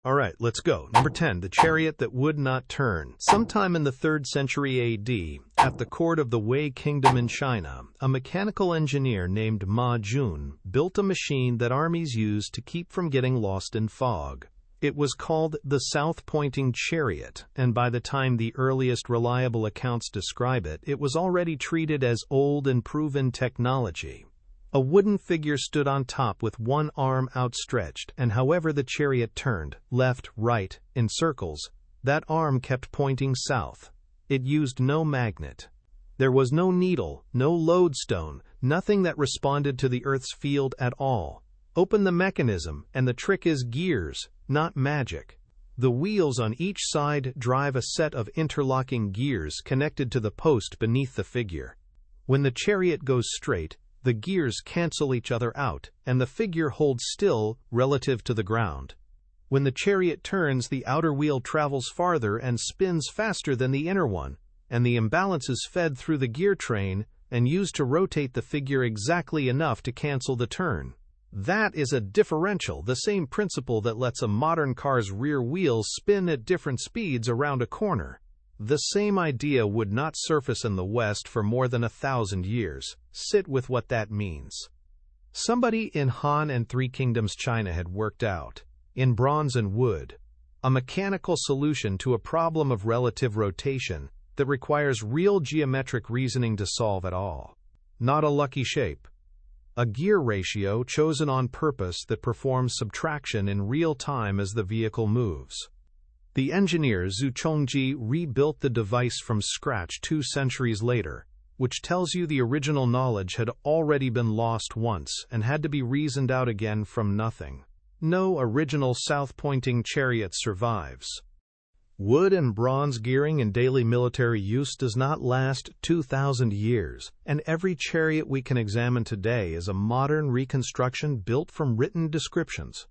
All right, let's go. Number 10, the chariot that would not turn. Sometime in the 3rd century AD, at the court of the Wei Kingdom in China, a mechanical engineer named Ma Jun built a machine that armies used to keep from getting lost in fog. It was called the south-pointing chariot, and by the time the earliest reliable accounts describe it, it was already treated as old and proven technology. A wooden figure stood on top with one arm outstretched, and however the chariot turned, left, right, in circles, that arm kept pointing south. It used no magnet. There was no needle, no lodestone, nothing that responded to the Earth's field at all. Open the mechanism, and the trick is gears, not magic. The wheels on each side drive a set of interlocking gears connected to the post beneath the figure. When the chariot goes straight, the gears cancel each other out, and the figure holds still relative to the ground. When the chariot turns, the outer wheel travels farther and spins faster than the inner one, and the imbalance is fed through the gear train and used to rotate the figure exactly enough to cancel the turn. That is a differential, the same principle that lets a modern car's rear wheels spin at different speeds around a corner. The same idea would not surface in the West for more than 1,000 years. Sit with what that means. Somebody in Han and Three Kingdoms China had worked out, in bronze and wood, a mechanical solution to a problem of relative rotation that requires real geometric reasoning to solve at all. Not a lucky shape. A gear ratio chosen on purpose that performs subtraction in real time as the vehicle moves. The engineer Zhu Chongji rebuilt the device from scratch 2 centuries later, which tells you the original knowledge had already been lost once and had to be reasoned out again from nothing. No original south-pointing chariot survives. Wood and bronze gearing in daily military use does not last 2,000 years, and every chariot we can examine today is a modern reconstruction built from written descriptions.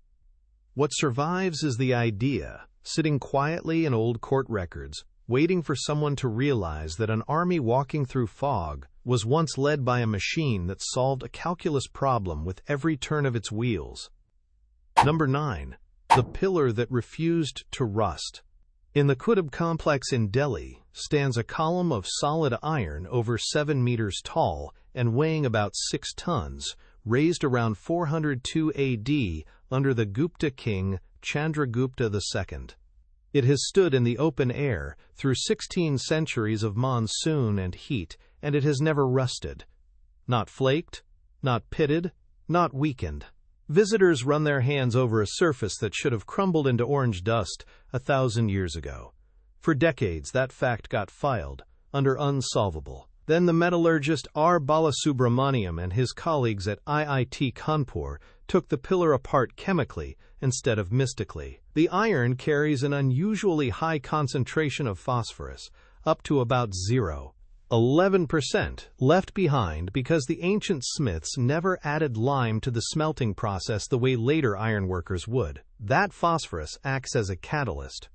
What survives is the idea, sitting quietly in old court records, waiting for someone to realize that an army walking through fog was once led by a machine that solved a calculus problem with every turn of its wheels. Number 9. The pillar that refused to rust. In the Qutb complex in Delhi stands a column of solid iron over 7 meters tall and weighing about 6 tons, raised around 402 AD under the Gupta king Chandragupta II. It has stood in the open air through 16 centuries of monsoon and heat, and it has never rusted. Not flaked, not pitted, not weakened. Visitors run their hands over a surface that should have crumbled into orange dust 1,000 years ago. For decades, that fact got filed under unsolvable. Then the metallurgist R. Balasubramaniam and his colleagues at IIT Kanpur took the pillar apart chemically instead of mystically. The iron carries an unusually high concentration of phosphorus, up to about 0.11%, left behind because the ancient smiths never added lime to the smelting process the way later ironworkers would. That phosphorus acts as a catalyst.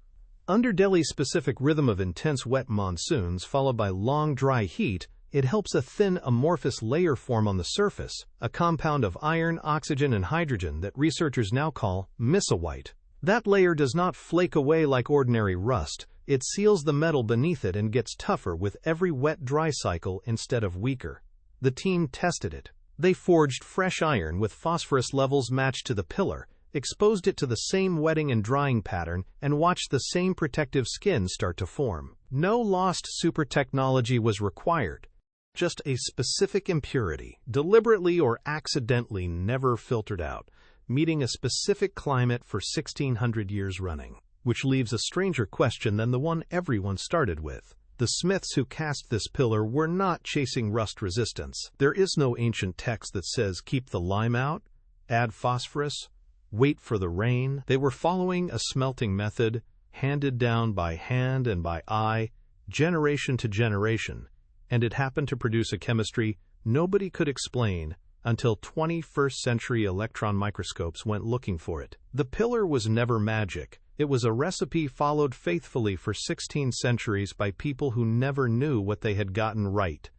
Under Delhi's specific rhythm of intense wet monsoons followed by long dry heat, it helps a thin amorphous layer form on the surface, a compound of iron, oxygen, and hydrogen that researchers now call misawhite. That layer does not flake away like ordinary rust. It seals the metal beneath it and gets tougher with every wet-dry cycle instead of weaker. The team tested it. They forged fresh iron with phosphorus levels matched to the pillar, exposed it to the same wetting and drying pattern, and watched the same protective skin start to form. No lost super technology was required. Just a specific impurity, deliberately or accidentally never filtered out, meeting a specific climate for 1,600 years running. Which leaves a stranger question than the one everyone started with. The smiths who cast this pillar were not chasing rust resistance. There is no ancient text that says keep the lime out, add phosphorus, wait for the rain. They were following a smelting method handed down by hand and by eye, generation to generation, and it happened to produce a chemistry nobody could explain until 21st century electron microscopes went looking for it. The pillar was never magic. It was a recipe followed faithfully for 16 centuries by people who never knew what they had gotten right.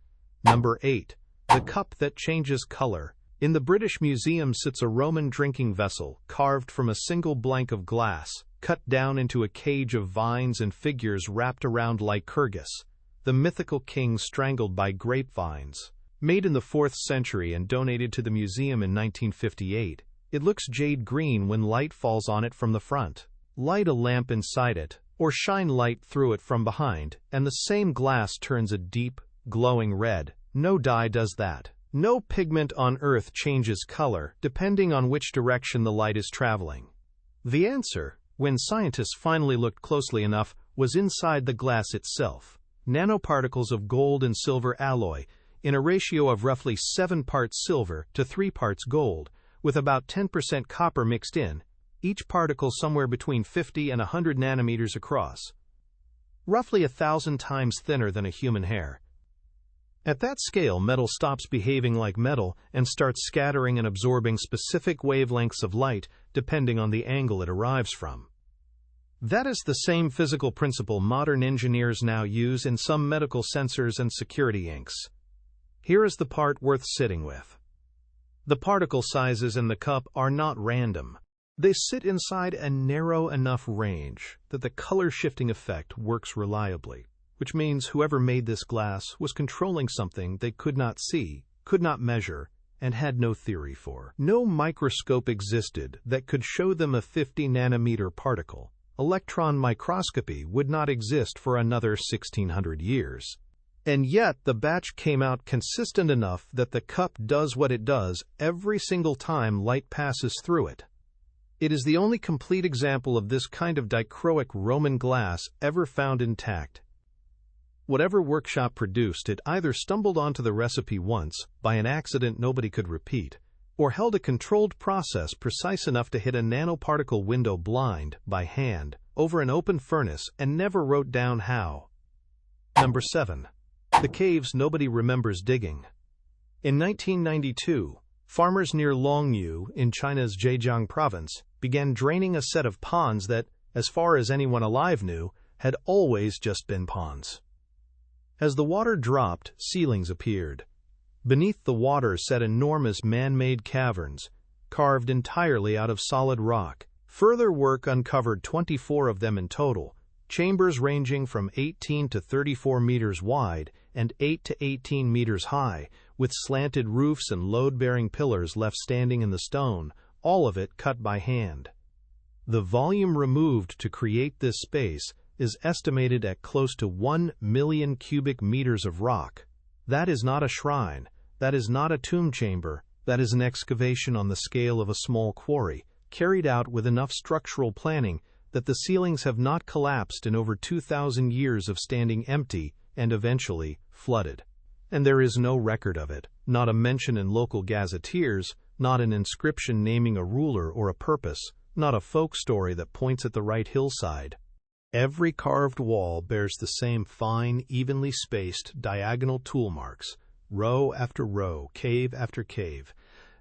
Number 8. The cup that changes color. In the British Museum sits a Roman drinking vessel carved from a single blank of glass, cut down into a cage of vines and figures wrapped around Lycurgus, the mythical king strangled by grapevines. Made in the 4th century and donated to the museum in 1958, it looks jade green when light falls on it from the front. Light a lamp inside it, or shine light through it from behind, and the same glass turns a deep, glowing red. No dye does that. No pigment on Earth changes color, depending on which direction the light is traveling. The answer, when scientists finally looked closely enough, was inside the glass itself. Nanoparticles of gold and silver alloy, in a ratio of roughly 7 parts silver to 3 parts gold, with about 10% copper mixed in, each particle somewhere between 50 and 100 nanometers across, roughly 1,000 times thinner than a human hair. At that scale, metal stops behaving like metal and starts scattering and absorbing specific wavelengths of light depending on the angle it arrives from. That is the same physical principle modern engineers now use in some medical sensors and security inks. Here is the part worth sitting with. The particle sizes in the cup are not random. They sit inside a narrow enough range that the color-shifting effect works reliably, which means whoever made this glass was controlling something they could not see, could not measure, and had no theory for. No microscope existed that could show them a 50-nanometer particle. Electron microscopy would not exist for another 1,600 years. And yet the batch came out consistent enough that the cup does what it does every single time light passes through it. It is the only complete example of this kind of dichroic Roman glass ever found intact. Whatever workshop produced it either stumbled onto the recipe once, by an accident nobody could repeat, or held a controlled process precise enough to hit a nanoparticle window blind, by hand, over an open furnace and never wrote down how. Number 7. The caves nobody remembers digging. In 1992, farmers near Longyu in China's Zhejiang province began draining a set of ponds that, as far as anyone alive knew, had always just been ponds. As the water dropped, ceilings appeared. Beneath the water sat enormous man-made caverns, carved entirely out of solid rock. Further work uncovered 24 of them in total, chambers ranging from 18 to 34 meters wide and 8 to 18 meters high, with slanted roofs and load-bearing pillars left standing in the stone, all of it cut by hand. The volume removed to create this space is estimated at close to 1 million cubic meters of rock. That is not a shrine, that is not a tomb chamber, that is an excavation on the scale of a small quarry, carried out with enough structural planning that the ceilings have not collapsed in over 2,000 years of standing empty and eventually flooded. And there is no record of it, not a mention in local gazetteers, not an inscription naming a ruler or a purpose, not a folk story that points at the right hillside. Every carved wall bears the same fine, evenly spaced, diagonal tool marks, row after row, cave after cave,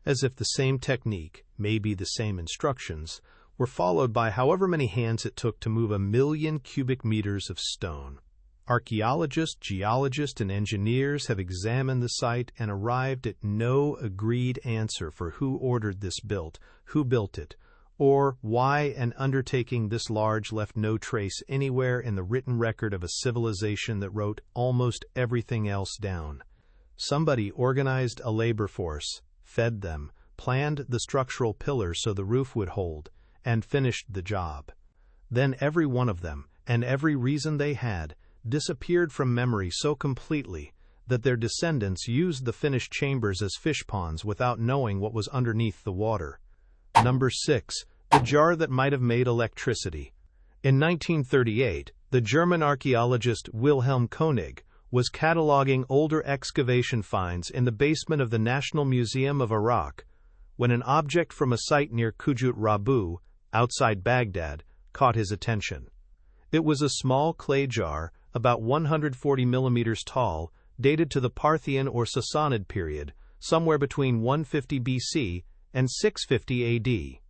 as if the same technique, maybe the same instructions, were followed by however many hands it took to move 1 million cubic meters of stone. Archaeologists, geologists, and engineers have examined the site and arrived at no agreed answer for who ordered this built, who built it, or why an undertaking this large left no trace anywhere in the written record of a civilization that wrote almost everything else down. Somebody organized a labor force, fed them, planned the structural pillars so the roof would hold, and finished the job. Then every one of them, and every reason they had, disappeared from memory so completely that their descendants used the finished chambers as fish ponds without knowing what was underneath the water. Number 6. The jar that might have made electricity. In 1938, the German archaeologist Wilhelm Koenig was cataloging older excavation finds in the basement of the National Museum of Iraq when an object from a site near Qujut Rabu, outside Baghdad, caught his attention. It was a small clay jar, about 140 millimeters tall, dated to the Parthian or Sassanid period, somewhere between 150 BC and 650 AD.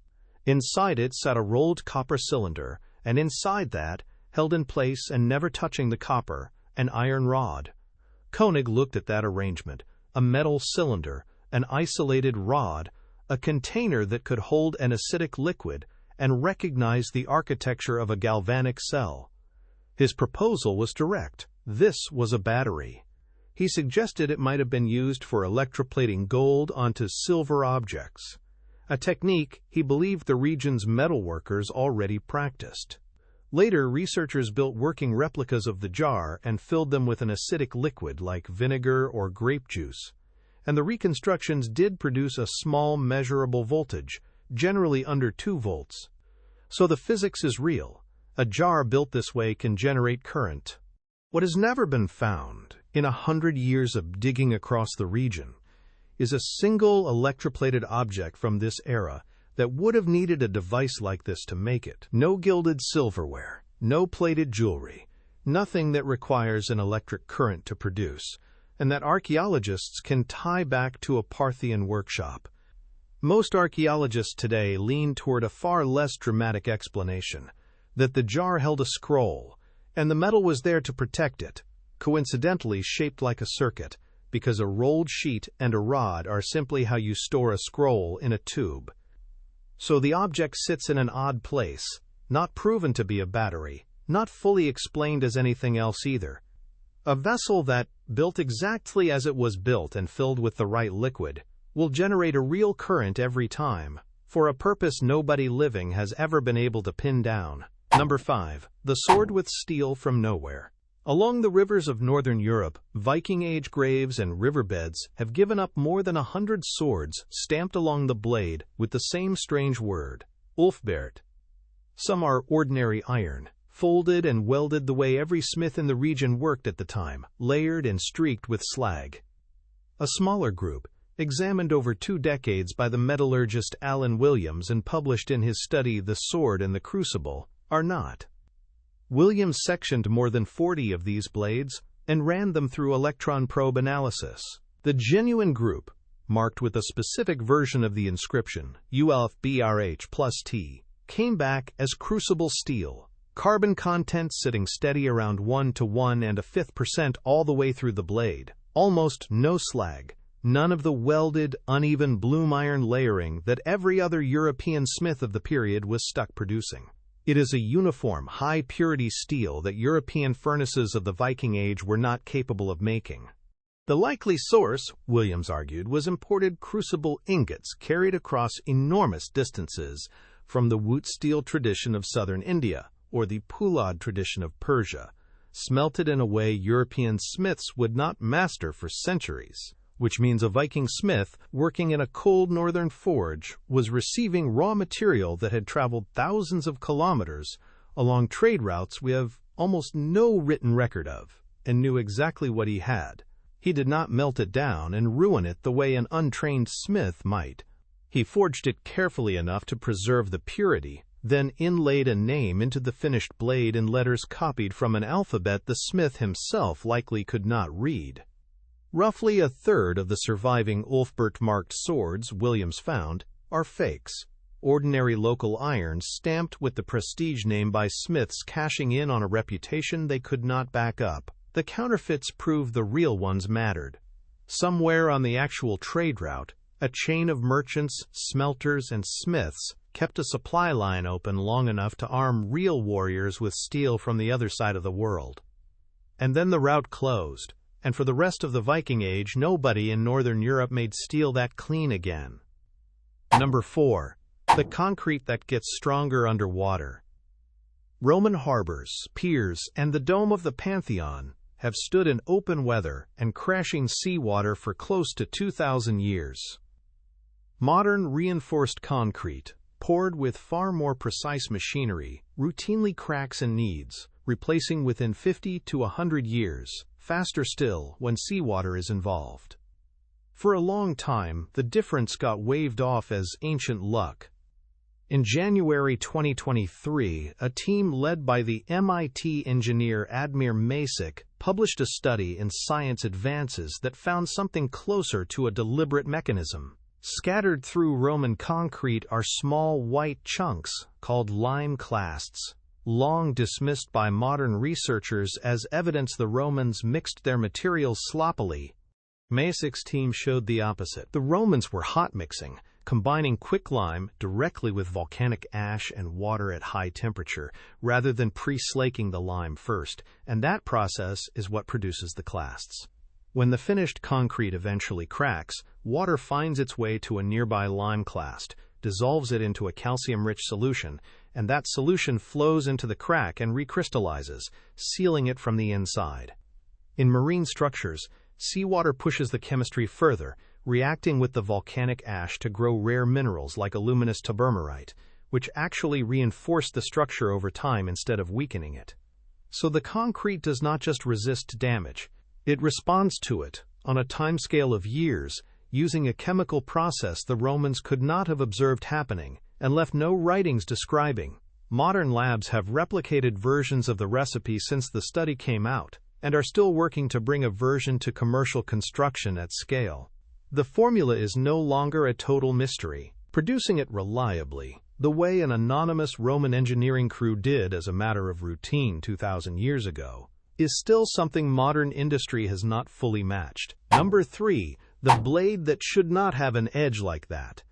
Inside it sat a rolled copper cylinder, and inside that, held in place and never touching the copper, an iron rod. Koenig looked at that arrangement, a metal cylinder, an isolated rod, a container that could hold an acidic liquid, and recognized the architecture of a galvanic cell. His proposal was direct. This was a battery. He suggested it might have been used for electroplating gold onto silver objects, a technique he believed the region's metalworkers already practiced. Later, researchers built working replicas of the jar and filled them with an acidic liquid like vinegar or grape juice, and the reconstructions did produce a small measurable voltage, generally under 2 volts. So the physics is real. A jar built this way can generate current. What has never been found in 100 years of digging across the region is a single electroplated object from this era that would have needed a device like this to make it. No gilded silverware, no plated jewelry, nothing that requires an electric current to produce, and that archaeologists can tie back to a Parthian workshop. Most archaeologists today lean toward a far less dramatic explanation, that the jar held a scroll, and the metal was there to protect it, coincidentally shaped like a circuit, because a rolled sheet and a rod are simply how you store a scroll in a tube. So the object sits in an odd place, not proven to be a battery, not fully explained as anything else either. A vessel that, built exactly as it was built and filled with the right liquid, will generate a real current every time, for a purpose nobody living has ever been able to pin down. Number 5. The sword with steel from nowhere. Along the rivers of northern Europe, Viking Age graves and riverbeds have given up more than 100 swords stamped along the blade with the same strange word, Ulfbert. Some are ordinary iron, folded and welded the way every smith in the region worked at the time, layered and streaked with slag. A smaller group, examined over 2 decades by the metallurgist Alan Williams and published in his study The Sword and the Crucible, are not. Williams sectioned more than 40 of these blades and ran them through electron probe analysis. The genuine group, marked with a specific version of the inscription, ULFBRH+T, came back as crucible steel, carbon content sitting steady around 1 to 1.1% all the way through the blade, almost no slag, none of the welded, uneven bloom iron layering that every other European smith of the period was stuck producing. It is a uniform, high-purity steel that European furnaces of the Viking Age were not capable of making. The likely source, Williams argued, was imported crucible ingots carried across enormous distances from the woot steel tradition of southern India, or the Pulad tradition of Persia, smelted in a way European smiths would not master for centuries, which means a Viking smith working in a cold northern forge was receiving raw material that had traveled thousands of kilometers along trade routes we have almost no written record of, and knew exactly what he had. He did not melt it down and ruin it the way an untrained smith might. He forged it carefully enough to preserve the purity, then inlaid a name into the finished blade in letters copied from an alphabet the smith himself likely could not read. Roughly a third of the surviving Ulfbert-marked swords Williams found are fakes, ordinary local irons stamped with the prestige name by smiths cashing in on a reputation they could not back up. The counterfeits prove the real ones mattered. Somewhere on the actual trade route, a chain of merchants, smelters, and smiths kept a supply line open long enough to arm real warriors with steel from the other side of the world. And then the route closed, and for the rest of the Viking Age, nobody in northern Europe made steel that clean again. Number 4. The concrete that gets stronger underwater. Roman harbors, piers, and the dome of the Pantheon have stood in open weather and crashing seawater for close to 2,000 years. Modern reinforced concrete, poured with far more precise machinery, routinely cracks and needs replacing within 50 to 100 years, faster still when seawater is involved. For a long time, the difference got waved off as ancient luck. In January 2023, a team led by the MIT engineer Admir Masick published a study in Science Advances that found something closer to a deliberate mechanism. Scattered through Roman concrete are small white chunks called lime-clasts, long dismissed by modern researchers as evidence the Romans mixed their materials sloppily. Masick's team showed the opposite. The Romans were hot mixing, combining quicklime directly with volcanic ash and water at high temperature, rather than pre-slaking the lime first, and that process is what produces the clasts. When the finished concrete eventually cracks, water finds its way to a nearby lime-clast, dissolves it into a calcium-rich solution, and that solution flows into the crack and recrystallizes, sealing it from the inside. In marine structures, seawater pushes the chemistry further, reacting with the volcanic ash to grow rare minerals like aluminous tabermarite, which actually reinforce the structure over time instead of weakening it. So the concrete does not just resist damage, it responds to it, on a timescale of years, using a chemical process the Romans could not have observed happening, and left no writings describing. Modern labs have replicated versions of the recipe since the study came out, and are still working to bring a version to commercial construction at scale. The formula is no longer a total mystery. Producing it reliably, the way an anonymous Roman engineering crew did as a matter of routine 2,000 years ago, is still something modern industry has not fully matched. Number 3. The blade that should not have an edge like that.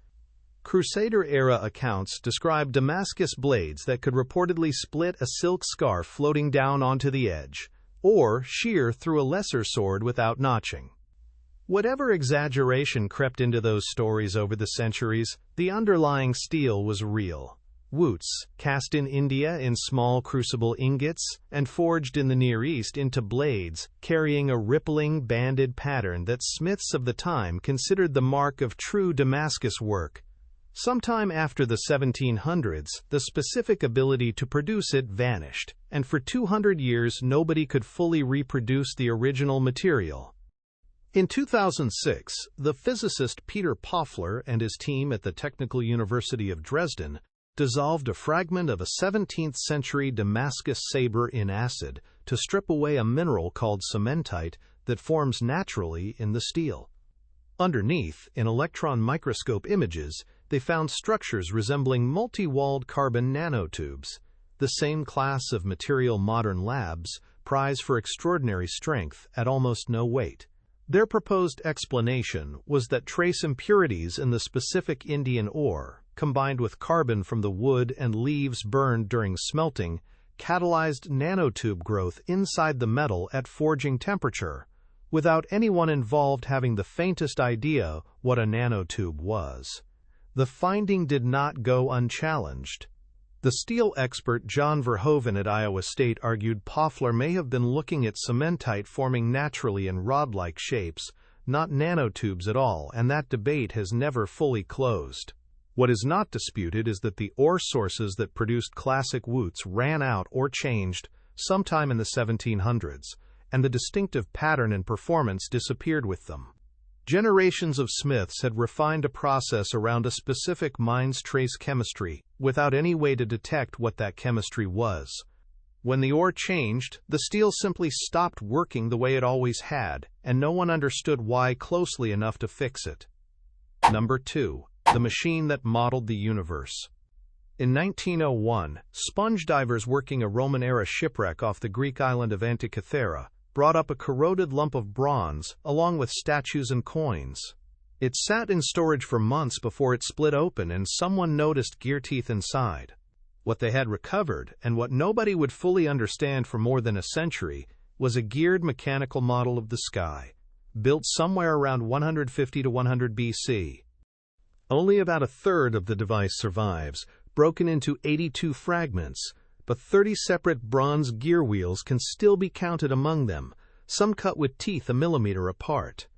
Crusader-era accounts describe Damascus blades that could reportedly split a silk scarf floating down onto the edge, or shear through a lesser sword without notching. Whatever exaggeration crept into those stories over the centuries, the underlying steel was real. Woots, cast in India in small crucible ingots, and forged in the Near East into blades, carrying a rippling, banded pattern that smiths of the time considered the mark of true Damascus work. Sometime after the 1700s, the specific ability to produce it vanished, and for 200 years nobody could fully reproduce the original material. In 2006, the physicist Peter Paufler and his team at the Technical University of Dresden dissolved a fragment of a 17th-century Damascus saber in acid to strip away a mineral called cementite that forms naturally in the steel. Underneath, in electron microscope images, they found structures resembling multi-walled carbon nanotubes, the same class of material modern labs prize for extraordinary strength at almost no weight. Their proposed explanation was that trace impurities in the specific Indian ore, combined with carbon from the wood and leaves burned during smelting, catalyzed nanotube growth inside the metal at forging temperature, without anyone involved having the faintest idea what a nanotube was. The finding did not go unchallenged. The steel expert John Verhoeven at Iowa State argued Paufler may have been looking at cementite forming naturally in rod-like shapes, not nanotubes at all, and that debate has never fully closed. What is not disputed is that the ore sources that produced classic woots ran out or changed sometime in the 1700s, and the distinctive pattern and performance disappeared with them. Generations of smiths had refined a process around a specific mine's trace chemistry without any way to detect what that chemistry was. When the ore changed, the steel simply stopped working the way it always had, and no one understood why closely enough to fix it. Number 2. The machine that modeled the universe. In 1901, sponge divers working a Roman-era shipwreck off the Greek island of Antikythera brought up a corroded lump of bronze along with statues and coins. It sat in storage for months before it split open and someone noticed gear teeth inside. What they had recovered, and what nobody would fully understand for more than a century, was a geared mechanical model of the sky, built somewhere around 150 to 100 BC. Only about a third of the device survives, broken into 82 fragments, but 30 separate bronze gear wheels can still be counted among them, some cut with teeth a millimeter apart.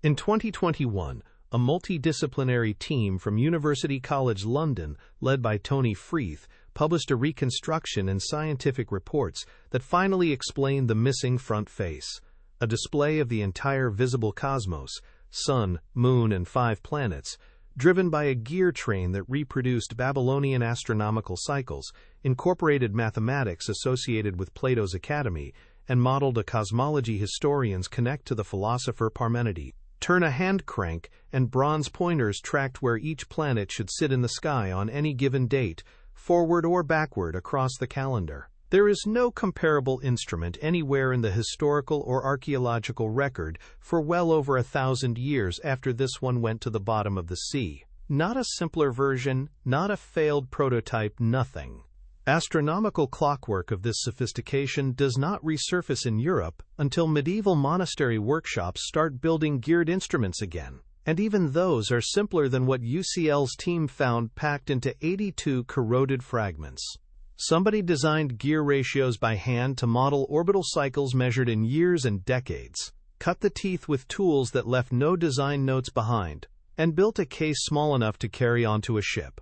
In 2021, a multidisciplinary team from University College London, led by Tony Freeth, published a reconstruction and scientific reports that finally explained the missing front face, a display of the entire visible cosmos, sun, moon, and 5 planets, driven by a gear train that reproduced Babylonian astronomical cycles, incorporated mathematics associated with Plato's Academy, and modeled a cosmology historians connect to the philosopher Parmenides. Turn a hand crank, and bronze pointers tracked where each planet should sit in the sky on any given date, forward or backward across the calendar. There is no comparable instrument anywhere in the historical or archaeological record for well over 1,000 years after this one went to the bottom of the sea. Not a simpler version, not a failed prototype, nothing. Astronomical clockwork of this sophistication does not resurface in Europe until medieval monastery workshops start building geared instruments again, and even those are simpler than what UCL's team found packed into 82 corroded fragments. Somebody designed gear ratios by hand to model orbital cycles measured in years and decades, cut the teeth with tools that left no design notes behind, and built a case small enough to carry onto a ship.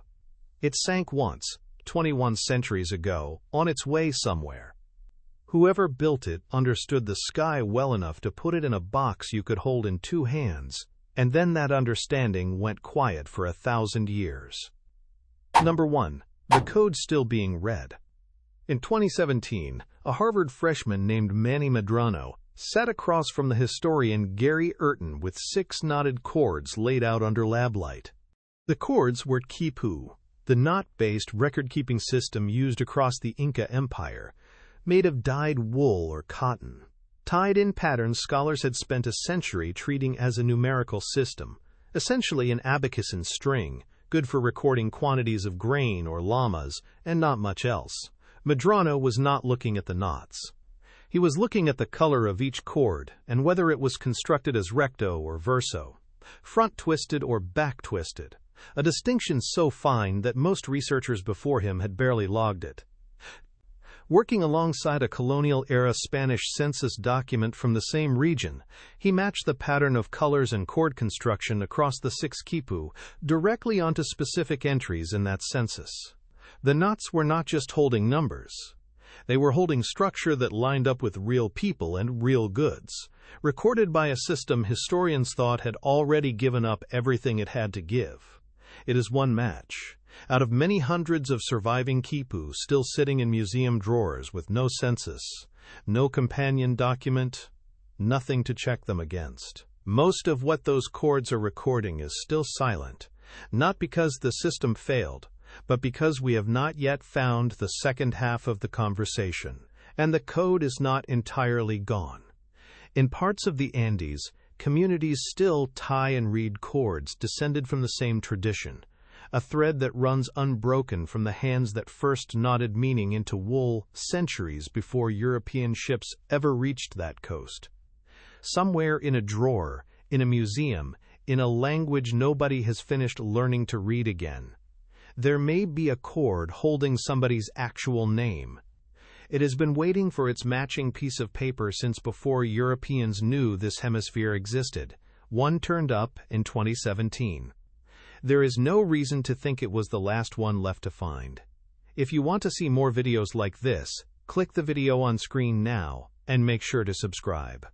It sank once, 21 centuries ago, on its way somewhere. Whoever built it understood the sky well enough to put it in a box you could hold in 2 hands, and then that understanding went quiet for 1,000 years. Number 1. The code still being read. In 2017, a Harvard freshman named Manny Medrano sat across from the historian Gary Urton with 6 knotted cords laid out under lab light. The cords were khipu, the knot-based record-keeping system used across the Inca Empire, made of dyed wool or cotton. Tied in patterns scholars had spent a century treating as a numerical system, essentially an abacus in string, good for recording quantities of grain or llamas, and not much else. Medrano was not looking at the knots. He was looking at the color of each cord and whether it was constructed as recto or verso, front-twisted or back-twisted, a distinction so fine that most researchers before him had barely logged it. Working alongside a colonial-era Spanish census document from the same region, he matched the pattern of colors and cord construction across the 6 khipu directly onto specific entries in that census. The knots were not just holding numbers. They were holding structure that lined up with real people and real goods, recorded by a system historians thought had already given up everything it had to give. It is one match, out of many hundreds of surviving khipu still sitting in museum drawers with no census, no companion document, nothing to check them against. Most of what those cords are recording is still silent, not because the system failed, but because we have not yet found the second half of the conversation, and the code is not entirely gone. In parts of the Andes, communities still tie and read cords descended from the same tradition, a thread that runs unbroken from the hands that first knotted meaning into wool centuries before European ships ever reached that coast. Somewhere in a drawer, in a museum, in a language nobody has finished learning to read again, there may be a cord holding somebody's actual name. It has been waiting for its matching piece of paper since before Europeans knew this hemisphere existed. One turned up in 2017. There is no reason to think it was the last one left to find. If you want to see more videos like this, click the video on screen now and make sure to subscribe.